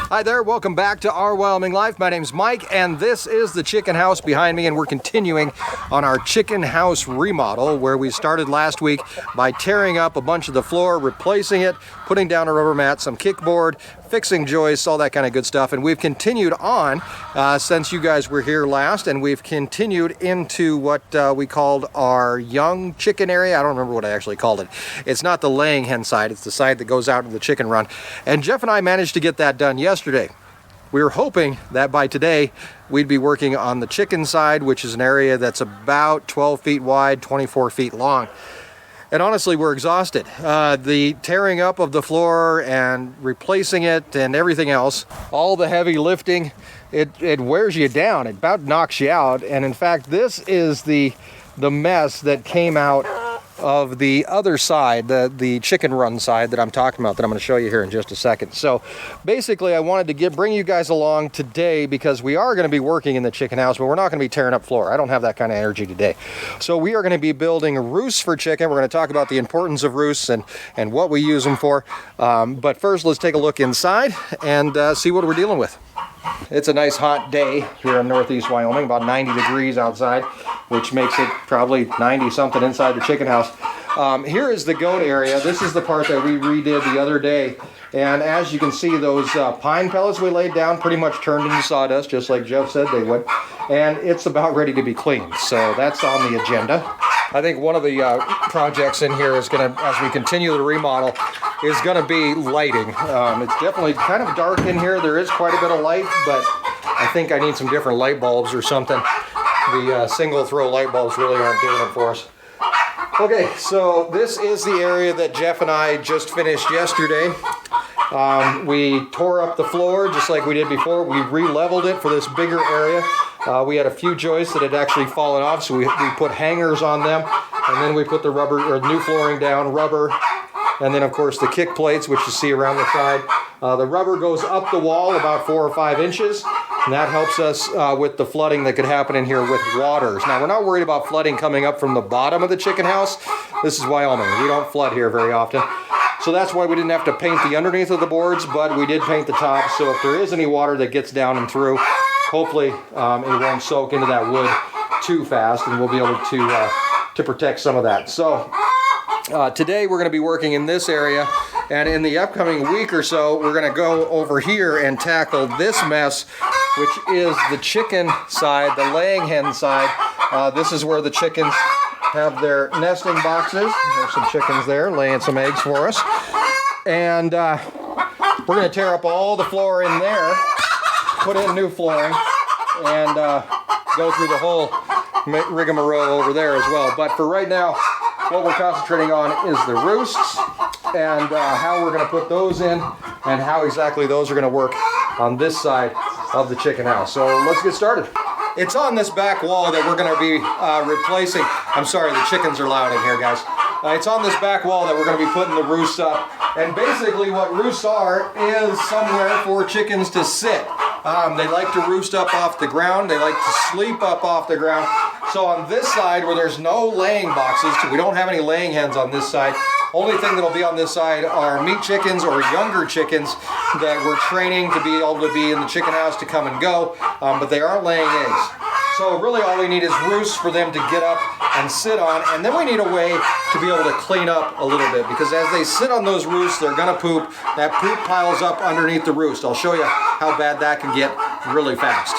Hi there, welcome back to Our Wyoming Life. My name's Mike, and this is the chicken house behind me, and we're continuing on our chicken house remodel, where we started last week by tearing up a bunch of the floor, replacing it, putting down a rubber mat, some kickboard, fixing joists, all that kind of good stuff. And we've continued on since you guys were here last, and we've continued into what we called our young chicken area. I don't remember what I actually called it. It's not the laying hen side, it's the side that goes out to the chicken run. And Jeff and I managed to get that done yesterday. We were hoping that by today we'd be working on the chicken side, which is an area that's about 12 feet wide, 24 feet long. And honestly, we're exhausted. The tearing up of the floor and replacing it and everything else, all the heavy lifting, it wears you down. It about knocks you out. And in fact, this is the mess that came out of the other side, the chicken run side that I'm talking about, that I'm going to show you here in just a second. So basically, I wanted to bring you guys along today because we are going to be working in the chicken house, but we're not going to be tearing up floor. I don't have that kind of energy today. So we are going to be building roosts for chicken. We're going to talk about the importance of roosts and what we use them for. But first, let's take a look inside and see what we're dealing with. It's a nice hot day here in northeast Wyoming, about 90 degrees outside, which makes it probably 90 something inside the chicken house. Here is the goat area. This is the part that we redid the other day. And as you can see, those pine pellets we laid down pretty much turned into sawdust, just like Jeff said they would. And it's about ready to be cleaned. So that's on the agenda. I think one of the projects in here is going to, as we continue the remodel, is going to be lighting. It's definitely kind of dark in here. There is quite a bit of light, but I think I need some different light bulbs or something. The single throw light bulbs really aren't doing it for us. Okay, so this is the area that Jeff and I just finished yesterday. We tore up the floor just like we did before. We re-leveled it for this bigger area. We had a few joists that had actually fallen off, so we put hangers on them, and then we put the rubber or new flooring down, rubber, and then of course the kick plates, which you see around the side. The rubber goes up the wall about 4 or 5 inches, and that helps us with the flooding that could happen in here with waters. Now, we're not worried about flooding coming up from the bottom of the chicken house. This is Wyoming. We don't flood here very often. So that's why we didn't have to paint the underneath of the boards, but we did paint the top. So if there is any water that gets down and through, hopefully it won't soak into that wood too fast, and we'll be able to protect some of that. So today we're going to be working in this area, and in the upcoming week or so, we're going to go over here and tackle this mess, which is the chicken side, the laying hen side. This is where the chickens have their nesting boxes. There's some chickens there laying some eggs for us. And we're going to tear up all the floor in there, put in new flooring, and go through the whole rigmarole over there as well. But for right now, what we're concentrating on is the roosts and how we're going to put those in and how exactly those are going to work on this side of the chicken house. So let's get started. It's on this back wall that we're going to be replacing. I'm sorry, the chickens are loud in here, guys. It's on this back wall that we're going to be putting the roosts up. And basically what roosts are is somewhere for chickens to sit. They like to roost up off the ground. They like to sleep up off the ground. So on this side where there's no laying boxes, we don't have any laying hens on this side. Only thing that'll be on this side are meat chickens or younger chickens that we're training to be able to be in the chicken house to come and go, but they aren't laying eggs. So really all we need is roosts for them to get up and sit on, and then we need a way to be able to clean up a little bit, because as they sit on those roosts, they're gonna poop. That poop piles up underneath the roost. I'll show you how bad that can get really fast.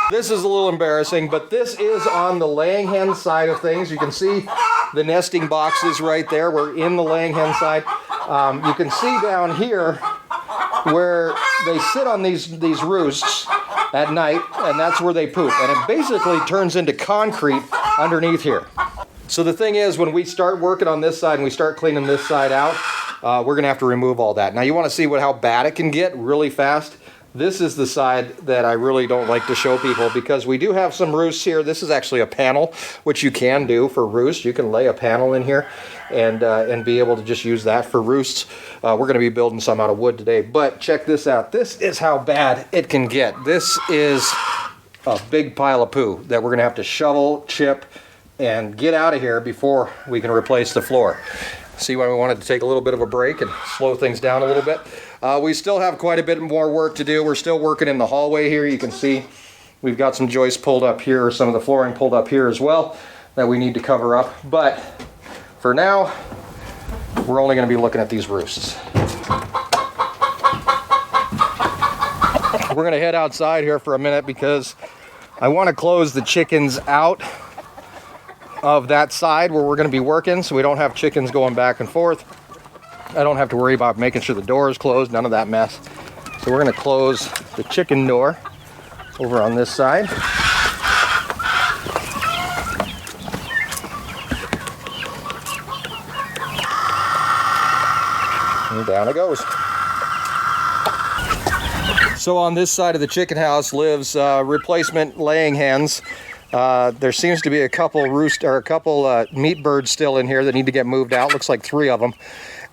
This is a little embarrassing, but this is on the laying hen side of things. You can see the nesting boxes right there. We're in the laying hen side. You can see down here where they sit on these roosts at night, and that's where they poop. And it basically turns into concrete underneath here. So the thing is, when we start working on this side and we start cleaning this side out, we're going to have to remove all that. Now you want to see how bad it can get really fast. This is the side that I really don't like to show people, because we do have some roosts here. This is actually a panel, which you can do for roosts. You can lay a panel in here and be able to just use that for roosts. We're going to be building some out of wood today, but check this out. This is how bad it can get. This is a big pile of poo that we're going to have to shovel, chip, and get out of here before we can replace the floor. See why we wanted to take a little bit of a break and slow things down a little bit. We still have quite a bit more work to do. We're still working in the hallway here. You can see we've got some joists pulled up here, some of the flooring pulled up here as well that we need to cover up. But for now, we're only going to be looking at these roosts. We're going to head outside here for a minute because I want to close the chickens out of that side where we're going to be working, so we don't have chickens going back and forth. I don't have to worry about making sure the door is closed, none of that mess. So we're going to close the chicken door over on this side. And down it goes. So on this side of the chicken house lives replacement laying hens. There seems to be a couple meat birds still in here that need to get moved out. Looks like 3 of them.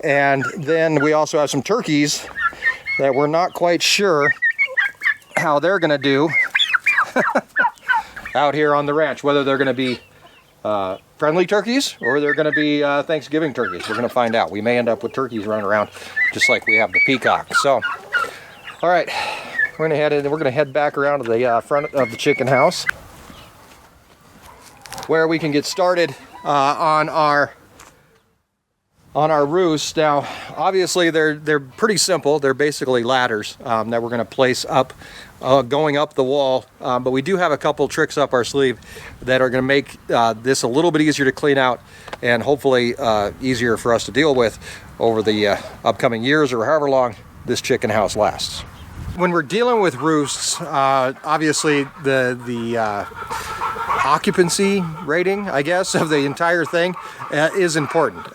And then we also have some turkeys that we're not quite sure how they're going to do out here on the ranch. Whether they're going to be friendly turkeys or they're going to be Thanksgiving turkeys. We're going to find out. We may end up with turkeys running around just like we have the peacock. So, all right, we're going to head back around to the front of the chicken house, where we can get started on our roost. Now, obviously, they're pretty simple. They're basically ladders that we're going to place up, going up the wall. But we do have a couple tricks up our sleeve that are going to make this a little bit easier to clean out and hopefully easier for us to deal with over the upcoming years or however long this chicken house lasts. When we're dealing with roosts, obviously the occupancy rating, I guess, of the entire thing is important.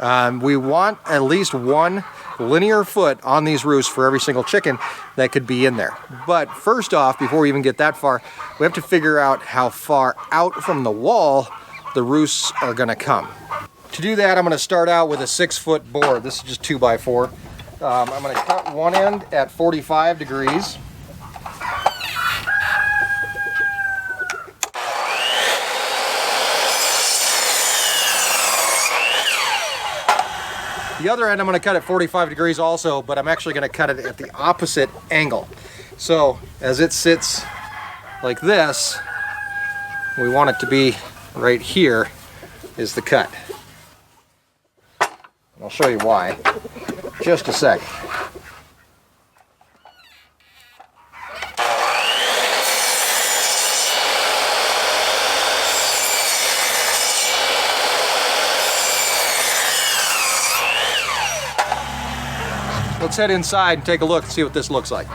We want at least 1 linear foot on these roosts for every single chicken that could be in there. But first off, before we even get that far, we have to figure out how far out from the wall the roosts are going to come. To do that, I'm going to start out with a 6-foot board. This is just 2x4. I'm going to cut one end at 45 degrees. The other end I'm going to cut at 45 degrees also, but I'm actually going to cut it at the opposite angle. So as it sits like this, we want it to be right here is the cut. I'll show you why. Just a sec. Let's head inside and take a look and see what this looks like.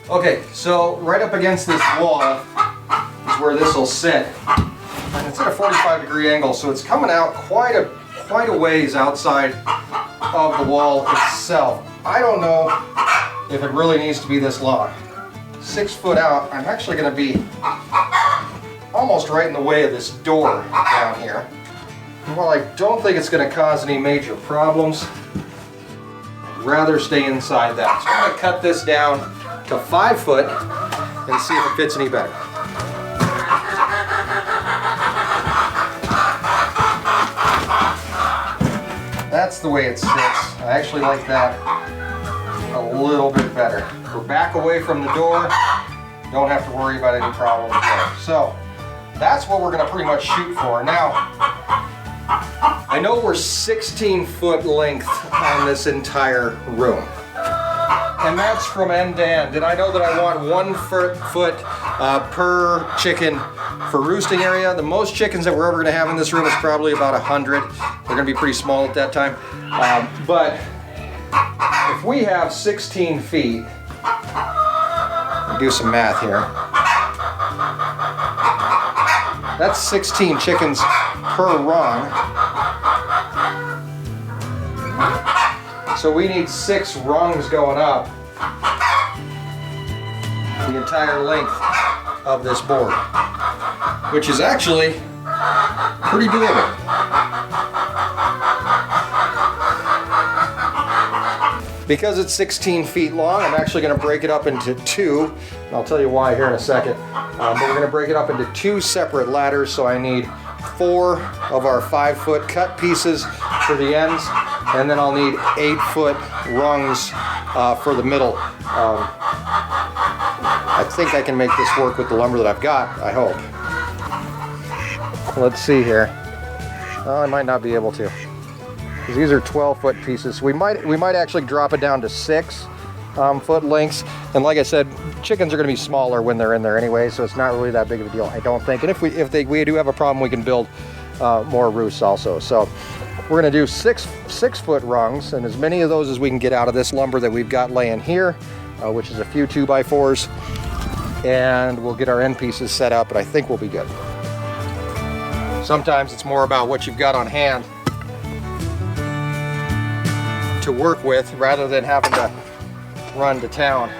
Okay, so right up against this wall is where this will sit. And it's at a 45-degree angle, so it's coming out quite a ways outside of the wall itself. I don't know if it really needs to be this long. 6 foot out, I'm actually going to be almost right in the way of this door down here. Well, I don't think it's going to cause any major problems. I'd rather stay inside that. So I'm going to cut this down to 5 foot and see if it fits any better. That's the way it sits. I actually like that a little bit better. We're back away from the door. Don't have to worry about any problems there. So that's what we're going to pretty much shoot for. Now, I know we're 16-foot length on this entire room, and that's from end to end. And I know that I want 1 foot per chicken for roosting area. The most chickens that we're ever going to have in this room is probably about 100. They're going to be pretty small at that time. But if we have 16 feet, do some math here. That's 16 chickens per rung. So we need 6 rungs going up the entire length of this board, which is actually pretty doable. Because it's 16 feet long, I'm actually going to break it up into 2, and I'll tell you why here in a second. But we're going to break it up into 2 separate ladders, so I need 4 of our 5-foot cut pieces for the ends, and then I'll need 8-foot rungs for the middle. I think I can make this work with the lumber that I've got, I hope. Let's see here. Oh, I might not be able to. These are 12-foot pieces. We might actually drop it down to 6-foot lengths. And like I said, chickens are going to be smaller when they're in there anyway, so it's not really that big of a deal, I don't think. And if we do have a problem, we can build more roosts also. So we're going to do 6-foot rungs, and as many of those as we can get out of this lumber that we've got laying here, which is a few 2x4s, and we'll get our end pieces set up, and I think we'll be good. Sometimes it's more about what you've got on hand to work with rather than having to run to town.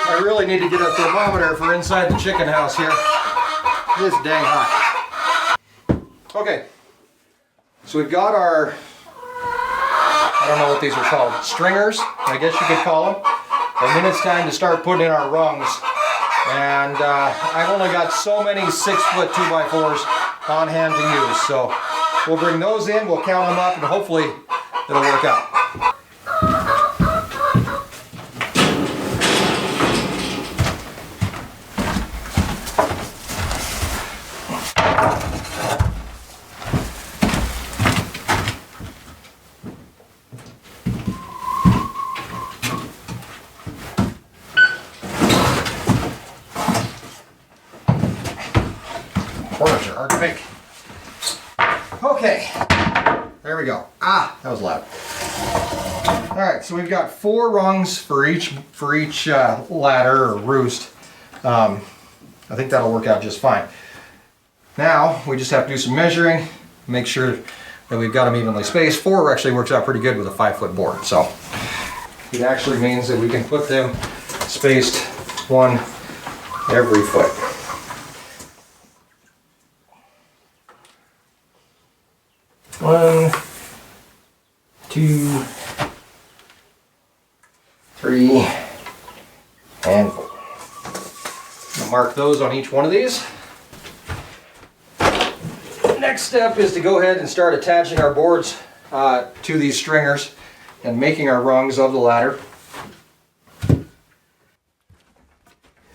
I really need to get a thermometer for inside the chicken house here. This dang hot. Okay, so we've got our, I don't know what these are called, stringers, I guess you could call them. And then it's time to start putting in our rungs. And I've only got so many 6-foot 2x4s on hand to use. So we'll bring those in, we'll count them up, and hopefully it'll work out. Corners are hard to make. Okay, there we go. Ah, that was loud. All right, so we've got 4 rungs for each ladder or roost. I think that'll work out just fine. Now we just have to do some measuring, make sure that we've got them evenly spaced. 4 actually works out pretty good with a 5-foot board, so it actually means that we can put them spaced one every foot. 1, 2, 3, and 4. I'll mark those on each one of these. Next step is to go ahead and start attaching our boards to these stringers and making our rungs of the ladder. And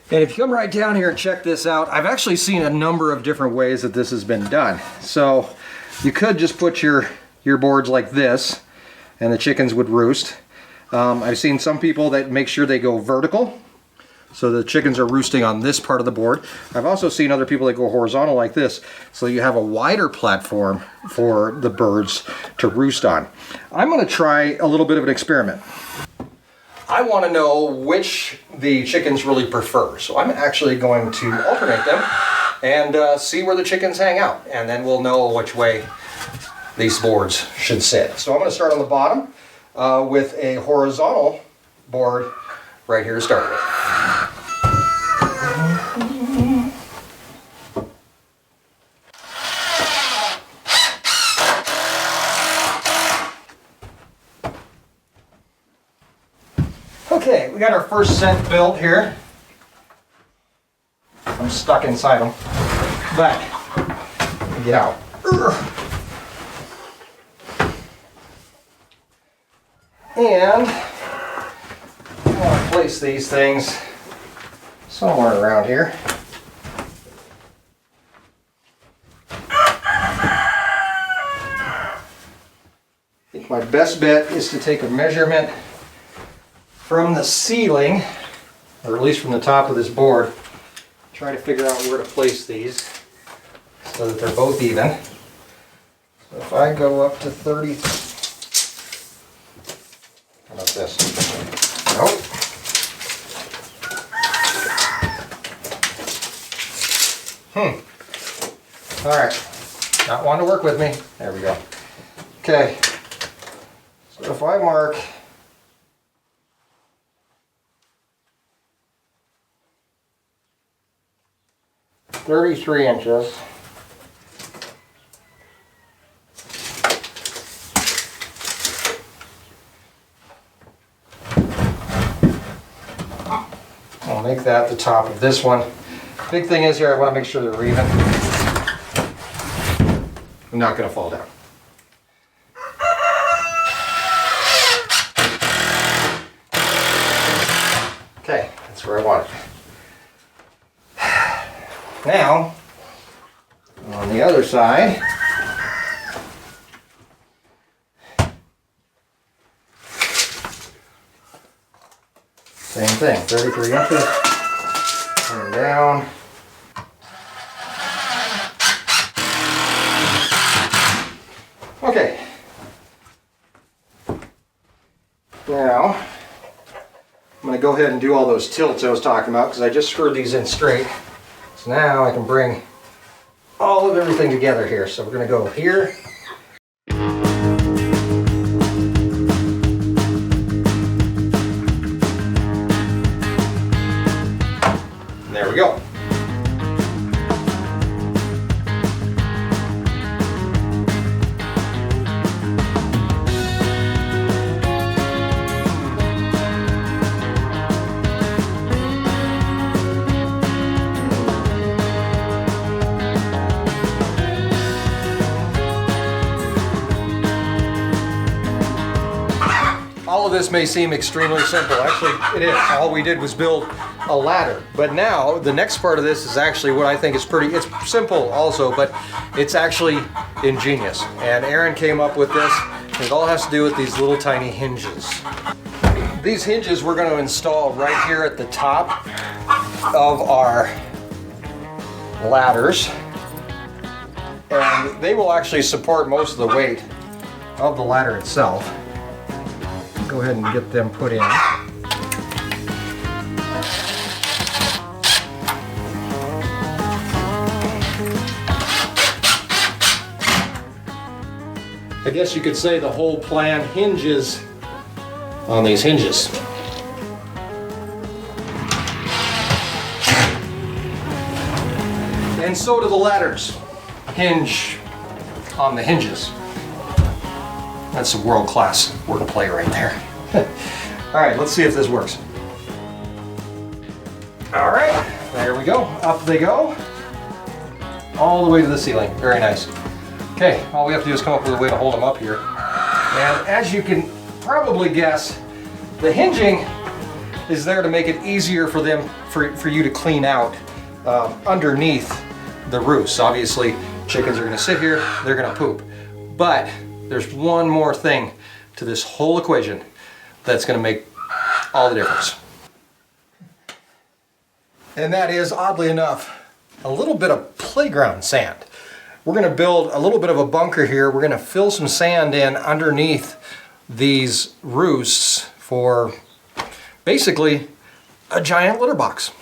if you come right down here and check this out, I've actually seen a number of different ways that this has been done. So you could just put your boards like this and the chickens would roost. I've seen some people that make sure they go vertical, so the chickens are roosting on this part of the board. I've also seen other people that go horizontal like this, so you have a wider platform for the birds to roost on. I'm going to try a little bit of an experiment. I want to know which the chickens really prefer, so I'm actually going to alternate them and see where the chickens hang out, and then we'll know which way these boards should sit. So I'm going to start on the bottom with a horizontal board right here to start with. Okay, we got our first set built here. I'm stuck inside them, but get out. And I want to place these things somewhere around here. I think my best bet is to take a measurement from the ceiling, or at least from the top of this board. Try to figure out where to place these so that they're both even. So if I go up to 30, how about this? Nope. All right, Not wanting to work with me. There we go. Okay. So if I mark 33 inches. I'll make that the top of this one. Big thing is here, I want to make sure they're even. I'm not going to fall down. Okay, that's where I want it. Now, on the other side, same thing, 33 inches, turn down. Okay. Now, I'm going to go ahead and do all those tilts I was talking about because I just screwed these in straight. So now I can bring all of everything together here. So we're going to go here. And there we go. All of this may seem extremely simple. Actually, it is. All we did was build a ladder. But now, the next part of this is actually what I think is it's simple also, but it's actually ingenious. And Erin came up with this. It all has to do with these little tiny hinges. These hinges we're going to install right here at the top of our ladders. And they will actually support most of the weight of the ladder itself. Go ahead and get them put in. I guess you could say the whole plan hinges on these hinges. And so do the ladders hinge on the hinges. That's a world-class wordplay right there. All right, let's see if this works. All right, there we go. Up they go. All the way to the ceiling. Very nice. Okay, all we have to do is come up with a way to hold them up here. And as you can probably guess, the hinging is there to make it easier for them, for you to clean out underneath the roost. Obviously, chickens are gonna sit here, they're gonna poop. But there's one more thing to this whole equation that's going to make all the difference. And that is, oddly enough, a little bit of playground sand. We're going to build a little bit of a bunker here. We're going to fill some sand in underneath these roosts for basically a giant litter box.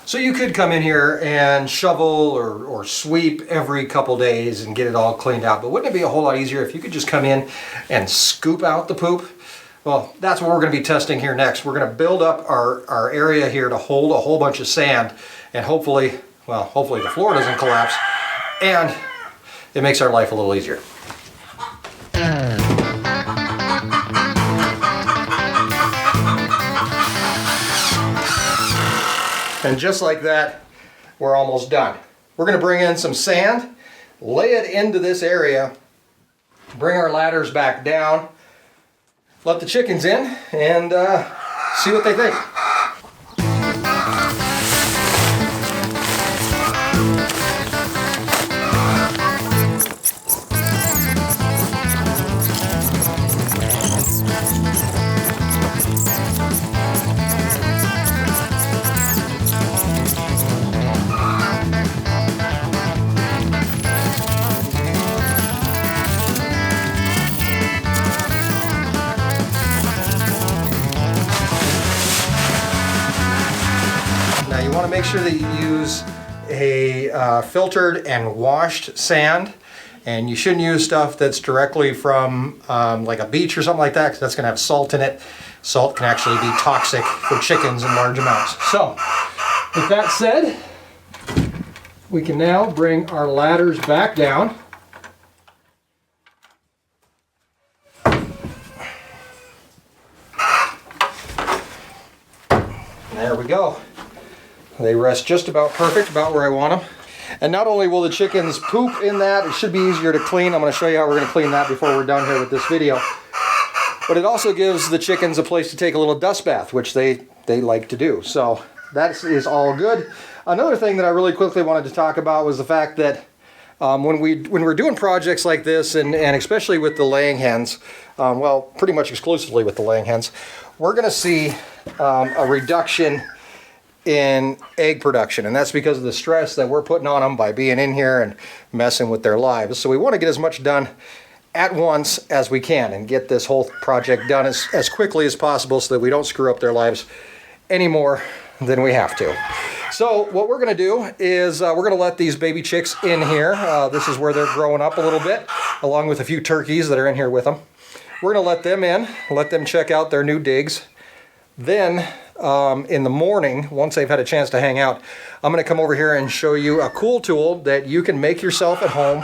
So you could come in here and shovel or sweep every couple days and get it all cleaned out, but wouldn't it be a whole lot easier if you could just come in and scoop out the poop? Well, that's what we're going to be testing here next. We're going to build up our area here to hold a whole bunch of sand, and hopefully the floor doesn't collapse, and it makes our life a little easier. And just like that, we're almost done. We're going to bring in some sand, lay it into this area, bring our ladders back down, let the chickens in, and see what they think. Make sure that you use a filtered and washed sand, and you shouldn't use stuff that's directly from like a beach or something like that, because that's going to have salt in it. Salt can actually be toxic for chickens in large amounts. So, with that said, we can now bring our ladders back down. There we go. They rest just about perfect, about where I want them. And not only will the chickens poop in that, it should be easier to clean. I'm going to show you how we're going to clean that before we're done here with this video. But it also gives the chickens a place to take a little dust bath, which they like to do. So that is all good. Another thing that I really quickly wanted to talk about was the fact that when we're doing projects like this, and especially with the laying hens, well, pretty much exclusively with the laying hens, we're going to see a reduction in egg production, and that's because of the stress that we're putting on them by being in here and messing with their lives. So we want to get as much done at once as we can and get this whole project done as quickly as possible so that we don't screw up their lives any more than we have to. So what we're going to do is we're going to let these baby chicks in here. This is where they're growing up a little bit, along with a few turkeys that are in here with them. We're going to let them in, let them check out their new digs. Then in the morning, once they've had a chance to hang out, I'm going to come over here and show you a cool tool that you can make yourself at home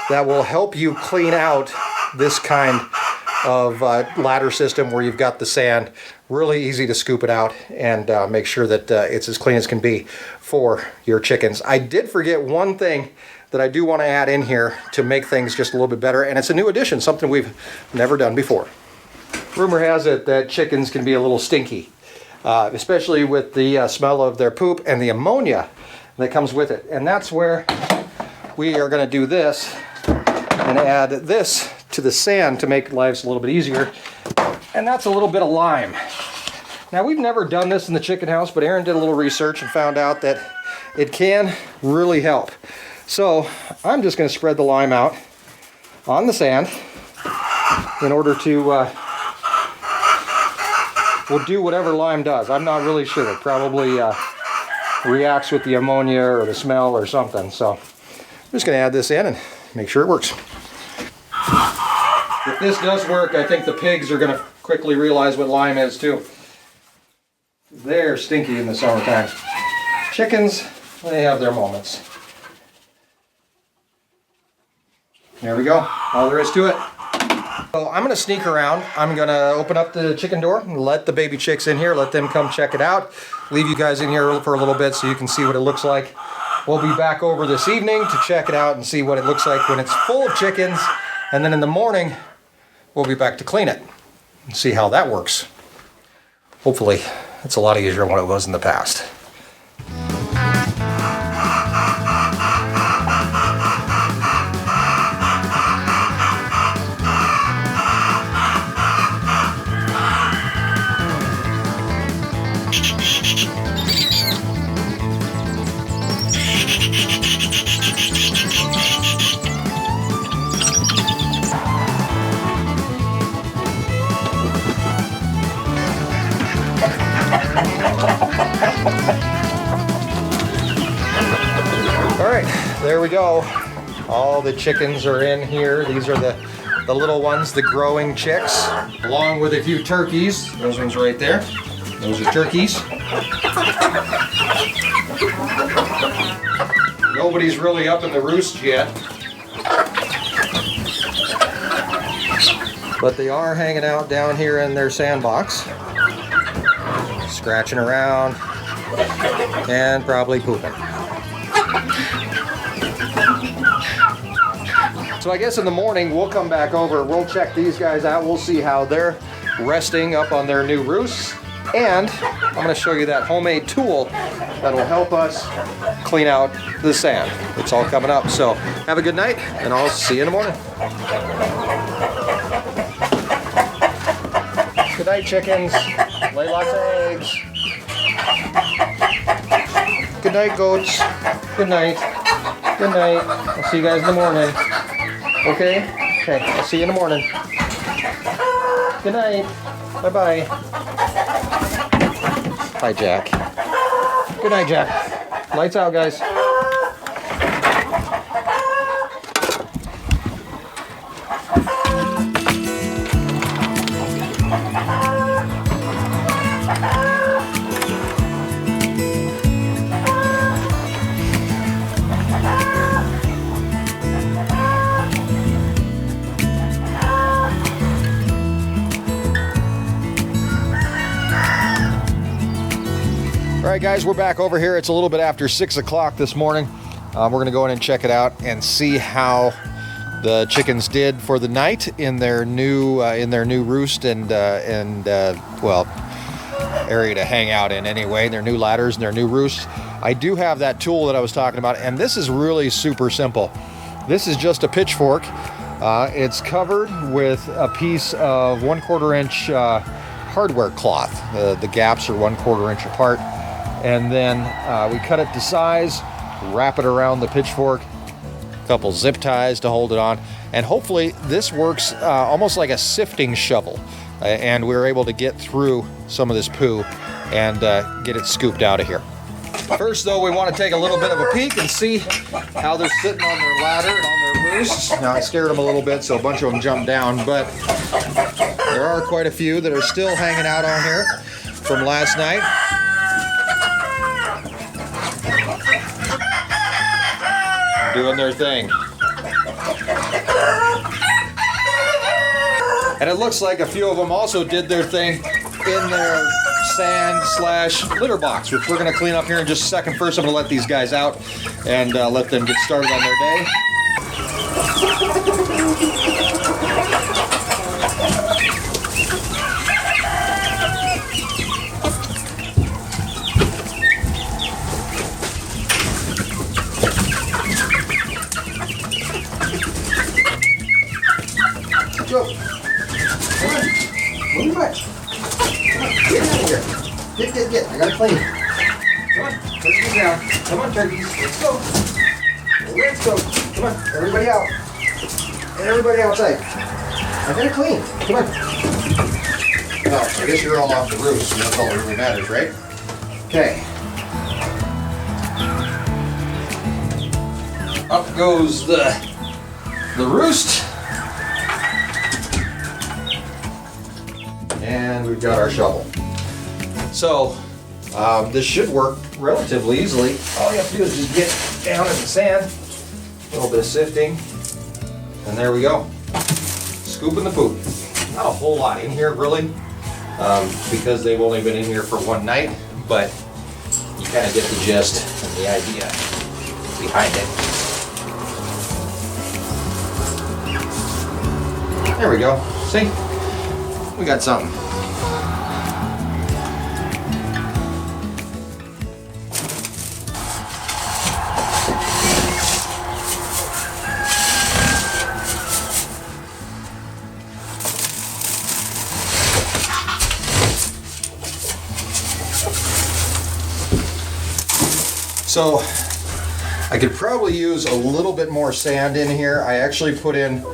that will help you clean out this kind of ladder system where you've got the sand. Really easy to scoop it out and make sure that it's as clean as can be for your chickens. I did forget one thing that I do want to add in here to make things just a little bit better, and it's a new addition, something we've never done before. Rumor has it that chickens can be a little stinky, especially with the smell of their poop and the ammonia that comes with it. And that's where we are going to do this and add this to the sand to make lives a little bit easier. And that's a little bit of lime. Now, we've never done this in the chicken house, but Erin did a little research and found out that it can really help. So I'm just going to spread the lime out on the sand in order to will do whatever lime does. I'm not really sure. It probably reacts with the ammonia or the smell or something. So I'm just going to add this in and make sure it works. If this does work, I think the pigs are going to quickly realize what lime is too. They're stinky in the summertime. Chickens, they have their moments. There we go. All there is to it. So I'm going to sneak around. I'm going to open up the chicken door and let the baby chicks in here. Let them come check it out. Leave you guys in here for a little bit so you can see what it looks like. We'll be back over this evening to check it out and see what it looks like when it's full of chickens. And then in the morning, we'll be back to clean it and see how that works. Hopefully, it's a lot easier than what it was in the past. There we go. All the chickens are in here. These are the little ones, the growing chicks, along with a few turkeys. Those ones right there. Those are turkeys. Nobody's really up in the roost yet, but they are hanging out down here in their sandbox, scratching around and probably pooping. So I guess in the morning we'll come back over, we'll check these guys out, we'll see how they're resting up on their new roosts, and I'm going to show you that homemade tool that will help us clean out the sand. It's all coming up, so have a good night, and I'll see you in the morning. Good night, chickens. Lay lots of eggs. Good night, goats. Good night. Good night. I'll see you guys in the morning. Okay? Okay, I'll see you in the morning. Good night. Bye-bye. Bye, Jack. Good night, Jack. Lights out, guys. All right, guys, we're back over here. It's a little bit after 6 o'clock this morning. We're going to go in and check it out and see how the chickens did for the night in their new roost and well, area to hang out in anyway. Their new ladders and their new roosts. I do have that tool that I was talking about, and this is really super simple. This is just a pitchfork. It's covered with a piece of 1/4 inch hardware cloth. The gaps are 1/4 inch apart. And then we cut it to size, wrap it around the pitchfork, a couple zip ties to hold it on, and hopefully this works almost like a sifting shovel. And we were able to get through some of this poo and get it scooped out of here. First, though, we want to take a little bit of a peek and see how they're sitting on their ladder and on their roosts. Now, I scared them a little bit, so a bunch of them jumped down, but there are quite a few that are still hanging out on here from last night. Doing their thing. And it looks like a few of them also did their thing in their sand/litter box, which we're going to clean up here in just a second. First, I'm going to let these guys out and let them get started on their day. Go. Come on. Move your butt. Get out of here. Get. I gotta clean. Come on. Turkeys now. Come on, turkeys. Let's go. Let's go. Come on. Everybody out. And everybody outside. I gotta clean. Come on. Well, I guess you're all off the roof, so that's all that really matters, right? Okay. Up goes the roost. And we've got our shovel. So this should work relatively easily. All you have to do is just get down in the sand, a little bit of sifting, and there we go. Scooping the poop. Not a whole lot in here really, because they've only been in here for one night, but you kind of get the gist and the idea behind it. There we go. See? We got something. So I could probably use a little bit more sand in here. I actually put in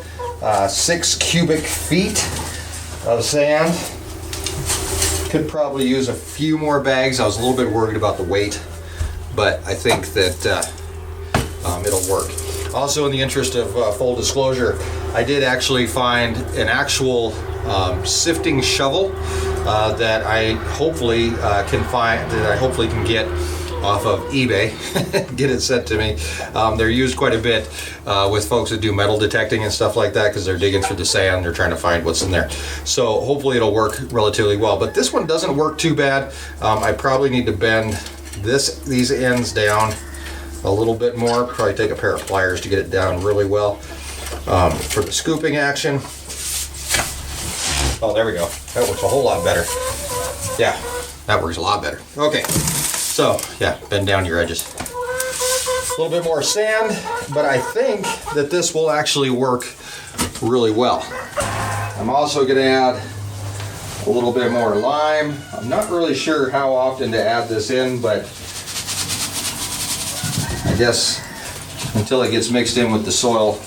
6 cubic feet of sand. Could probably use a few more bags. I was a little bit worried about the weight, but I think that it'll work. Also, in the interest of full disclosure, I did actually find an actual sifting shovel that I hopefully can get off of eBay. Get it sent to me. They're used quite a bit with folks that do metal detecting and stuff like that, because they're digging through the sand, they're trying to find what's in there. So hopefully it'll work relatively well, but this one doesn't work too bad. I probably need to bend these ends down a little bit more. Probably take a pair of pliers to get it down really well for the scooping action. Oh, there we go. That works a whole lot better. Yeah, that works a lot better. Okay. So, yeah, bend down your edges. A little bit more sand, but I think that this will actually work really well. I'm also going to add a little bit more lime. I'm not really sure how often to add this in, but I guess until it gets mixed in with the soil,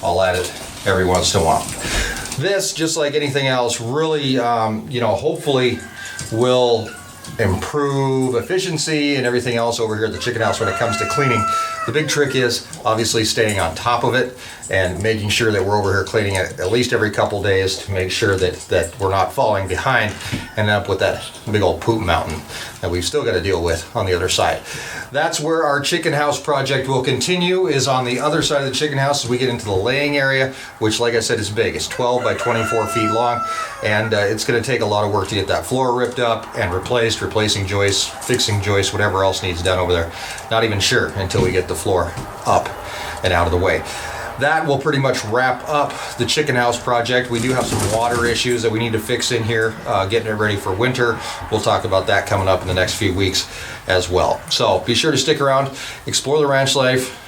I'll add it every once in a while. This, just like anything else, really, hopefully will improve efficiency and everything else over here at the chicken house when it comes to cleaning. The big trick is obviously staying on top of it and making sure that we're over here cleaning it at least every couple days to make sure that we're not falling behind and end up with that big old poop mountain that we've still got to deal with on the other side. That's where our chicken house project will continue, is on the other side of the chicken house as we get into the laying area, which, like I said, is big. It's 12 by 24 feet long, and it's going to take a lot of work to get that floor ripped up and replaced, replacing joists, fixing joists, whatever else needs done over there. Not even sure until we get the floor up and out of the way. That will pretty much wrap up the chicken house project. We do have some water issues that we need to fix in here, getting it ready for winter. We'll talk about that coming up in the next few weeks as well. So be sure to stick around, explore the ranch life,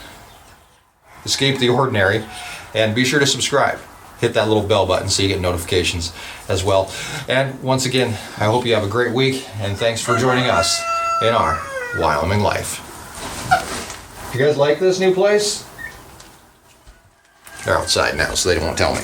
escape the ordinary, and be sure to subscribe. Hit that little bell button so you get notifications as well. And once again, I hope you have a great week, and thanks for joining us in our Wyoming life. You guys like this new place? They're outside now, so they won't tell me.